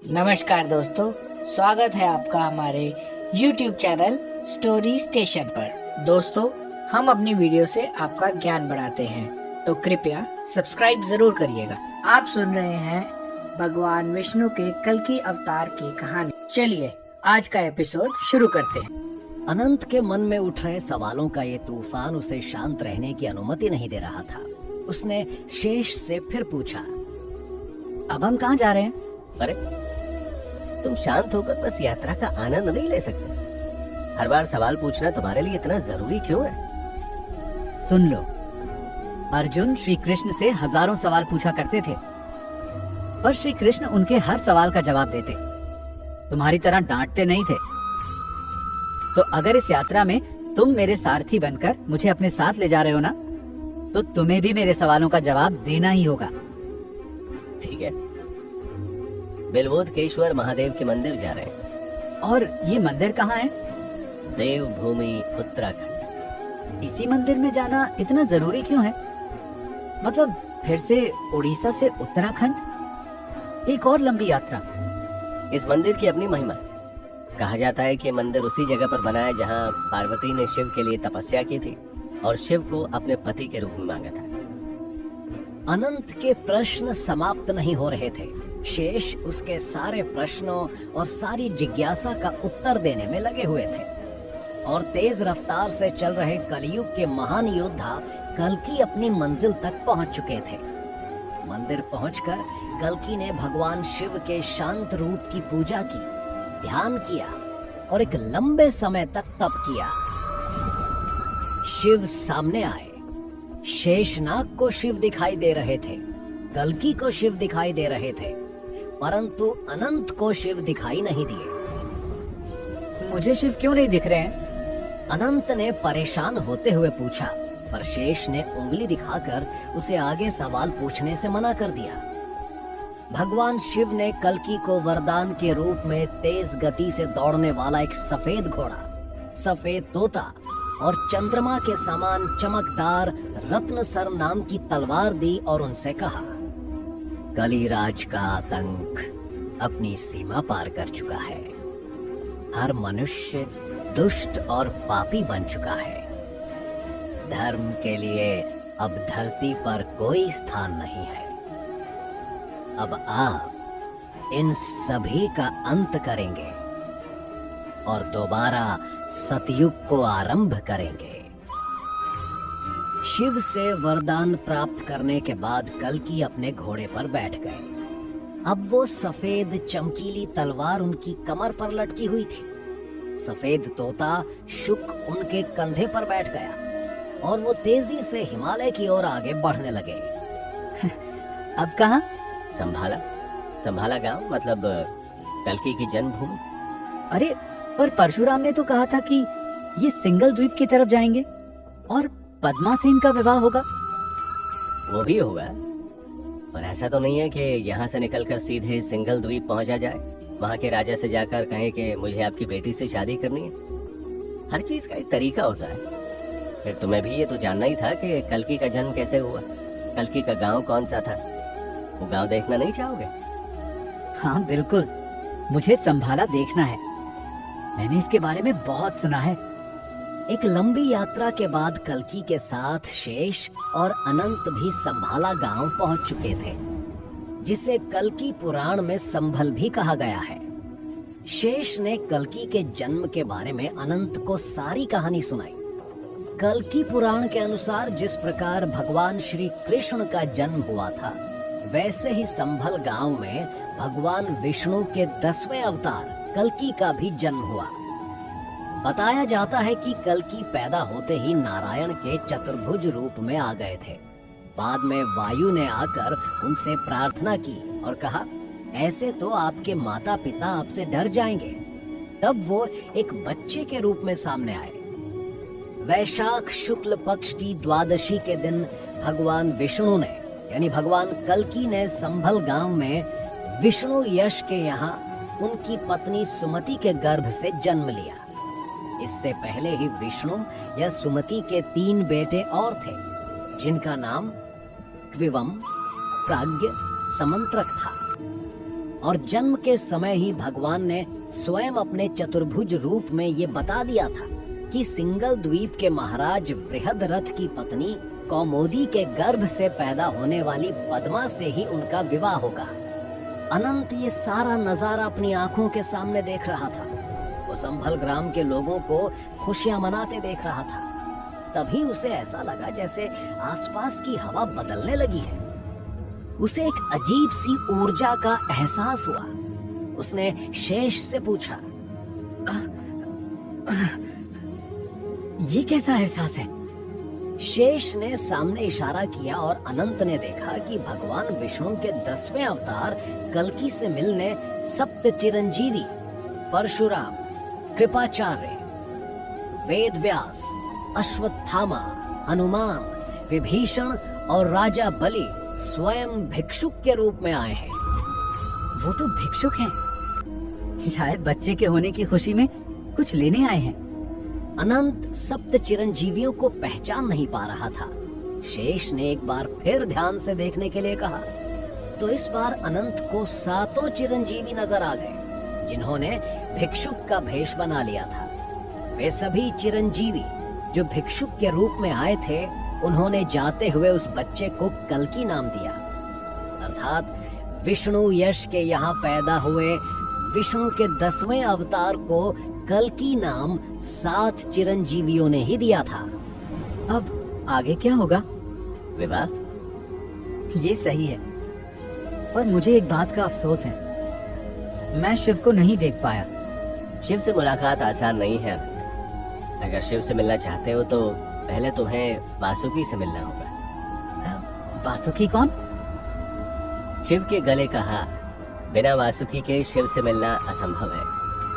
नमस्कार दोस्तों, स्वागत है आपका हमारे YouTube चैनल स्टोरी स्टेशन पर। दोस्तों, हम अपनी वीडियो से आपका ज्ञान बढ़ाते हैं, तो कृपया सब्सक्राइब जरूर करिएगा। आप सुन रहे हैं भगवान विष्णु के कल्कि अवतार की कहानी। चलिए आज का एपिसोड शुरू करते हैं। अनंत के मन में उठ रहे सवालों का ये तूफान उसे शांत रहने की अनुमति नहीं दे रहा था। उसने शेष से फिर पूछा, अब हम कहाँ जा रहे हैं? अरे तुम शांत होकर बस यात्रा का आनंद नहीं ले सकते? हर बार सवाल पूछना तुम्हारे लिए इतना जरूरी क्यों है? सुन लो, अर्जुन श्री कृष्ण से हजारों सवाल पूछा करते थे, पर श्री कृष्ण उनके हर सवाल का जवाब देते, तुम्हारी तरह डांटते नहीं थे। तो अगर इस यात्रा में तुम मेरे सारथी बनकर मुझे अपने साथ ले जा रहे हो ना, तो तुम्हें भी मेरे सवालों का जवाब देना ही होगा। ठीक है, बिलवोदकेश्वर महादेव के मंदिर जा रहे हैं। और ये मंदिर कहाँ है? देवभूमि उत्तराखंड। इसी मंदिर में जाना इतना जरूरी क्यों है? मतलब फिर से उड़ीसा से उत्तराखंड, एक और लंबी यात्रा। इस मंदिर की अपनी महिमा है। कहा जाता है कि मंदिर उसी जगह पर बना है जहाँ पार्वती ने शिव के लिए तपस्या की थी और शिव को अपने पति के रूप में मांगा था। अनंत के प्रश्न समाप्त नहीं हो रहे थे। शेष उसके सारे प्रश्नों और सारी जिज्ञासा का उत्तर देने में लगे हुए थे। और तेज रफ्तार से चल रहे कलयुग के महान योद्धा कल्कि अपनी मंजिल तक पहुंच चुके थे। मंदिर पहुंचकर कल्कि ने भगवान शिव के शांत रूप की पूजा की, ध्यान किया और एक लंबे समय तक तप किया। शिव सामने आए। शेषनाग को शिव दिखाई दे रहे थे, कल्कि को शिव दिखाई दे रहे थे, परंतु अनंत को शिव दिखाई नहीं दिए। मुझे शिव क्यों नहीं दिख रहे हैं? अनंत ने परेशान होते हुए पूछा, पर शेष ने उंगली दिखाकर उसे आगे सवाल पूछने से मना कर दिया। भगवान शिव ने कल्कि को वरदान के रूप में तेज गति से दौड़ने वाला एक सफेद घोड़ा, सफेद तोता और चंद्रमा के समान चमकदार रत्नसर नाम की तलवार दी और उनसे कहा, कलिराज का आतंक अपनी सीमा पार कर चुका है। हर मनुष्य दुष्ट और पापी बन चुका है। धर्म के लिए अब धरती पर कोई स्थान नहीं है। अब आप इन सभी का अंत करेंगे और दोबारा सतयुग को आरंभ करेंगे। शिव से वरदान प्राप्त करने के बाद कल्कि अपने घोड़े पर बैठ गए। अब वो सफेद चमकीली तलवार उनकी कमर पर लटकी हुई थी। सफेद तोता शुक उनके कंधे पर बैठ गया और वो तेजी से हिमालय की ओर आगे बढ़ने लगे। अब कहाँ? संभाला गांव, मतलब कल्कि की जन्मभूमि। अरे पर परशुराम ने तो कहा था कि ये सिंगल द्वीप की तरफ जाएंगे और पद्मा से इनका विवाह होगा। वो भी होगा, पर ऐसा तो नहीं है कि यहाँ से निकलकर सीधे सिंगल द्वीप पहुंचा जाए, वहाँ के राजा से जाकर कहें कि मुझे आपकी बेटी से शादी करनी है। हर चीज का एक तरीका होता है। फिर तुम्हें भी ये तो जानना ही था कि कल्कि का जन्म कैसे हुआ, कल्कि का गांव कौन सा था। वो गांव देखना नहीं चाहोगे? हाँ बिल्कुल, मुझे संभाला देखना है। मैंने इसके बारे में बहुत सुना है। एक लंबी यात्रा के बाद कल्कि के साथ शेष और अनंत भी संभाला गांव पहुंच चुके थे, जिसे कल्कि पुराण में संभल भी कहा गया है। शेष ने कल्कि के जन्म के बारे में अनंत को सारी कहानी सुनाई। कल्कि पुराण के अनुसार जिस प्रकार भगवान श्री कृष्ण का जन्म हुआ था, वैसे ही संभल गांव में भगवान विष्णु के 10वें अवतार कल्कि का भी जन्म हुआ। बताया जाता है कि कल्कि पैदा होते ही नारायण के चतुर्भुज रूप में आ गए थे। बाद में वायु ने आकर उनसे प्रार्थना की और कहा, ऐसे तो आपके माता पिता आपसे डर जाएंगे। तब वो एक बच्चे के रूप में सामने आए। वैशाख शुक्ल पक्ष की द्वादशी के दिन भगवान विष्णु ने, यानी भगवान कल्कि ने संभल गांव में विष्णु यश के यहाँ उनकी पत्नी सुमति के गर्भ से जन्म लिया। इससे पहले ही विष्णु या सुमति के 3 बेटे और थे, जिनका नाम क्विवम, प्राज्ञ, समंत्रक था। और जन्म के समय ही भगवान ने स्वयं अपने चतुर्भुज रूप में ये बता दिया था कि सिंगल द्वीप के महाराज बृहदरथ की पत्नी कौमुदी के गर्भ से पैदा होने वाली पद्मा से ही उनका विवाह होगा। अनंत ये सारा नजारा अपनी आंखों के सामने देख रहा था। वो संभल ग्राम के लोगों को खुशियां मनाते देख रहा था। तभी उसे ऐसा लगा जैसे आसपास की हवा बदलने लगी है। उसे एक अजीब सी ऊर्जा का एहसास हुआ। उसने शेष से पूछा, ये कैसा एहसास है? शेष ने सामने इशारा किया और अनंत ने देखा कि भगवान विष्णु के 10वें अवतार कल्की से मिलने सप्त चिरंजीवी परशुराम, कृपाचार्य, वेदव्यास, अश्वत्थामा, हनुमान, विभीषण और राजा बलि स्वयं भिक्षुक के रूप में आए हैं। वो तो भिक्षुक हैं। शायद बच्चे के होने की खुशी में कुछ लेने आए हैं। अनंत सप्त चिरंजीवियों को पहचान नहीं पा रहा था। शेष ने एक बार फिर ध्यान से देखने के लिए कहा तो इस बार अनंत को 7 चिरंजीवी नजर आ गए, जिन्होंने भिक्षुक का भेष बना लिया था। वे सभी चिरंजीवी जो भिक्षुक के रूप में आए थे, उन्होंने जाते हुए उस बच्चे को कल्की नाम दिया। अर्थात विष्णु यश के यहाँ पैदा हुए विष्णु के 10वें अवतार को कल्की नाम 7 चिरंजीवियों ने ही दिया था। अब आगे क्या होगा? विवाह। ये सही है, पर मुझे एक बात का अफसोस है। मैं शिव को नहीं देख पाया। शिव से मुलाकात आसान नहीं है। अगर शिव से मिलना चाहते हो तो पहले तुम्हें वासुकी से मिलना होगा। वासुकी कौन? शिव के गले का हार। बिना वासुकी के शिव से मिलना असंभव है।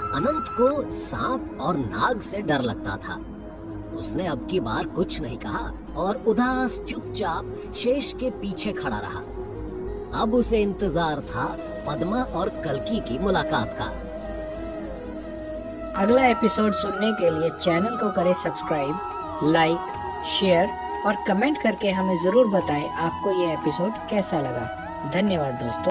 अनंत को सांप और नाग से डर लगता था। उसने अब की बार कुछ नहीं कहा और उदास चुपचाप शेष के पीछे खड़ा रहा। अब उसे इंतजार था पद्मा और कल्की की मुलाकात का। अगला एपिसोड सुनने के लिए चैनल को करें सब्सक्राइब, लाइक, शेयर और कमेंट करके हमें जरूर बताएं आपको ये एपिसोड कैसा लगा। धन्यवाद दोस्तों।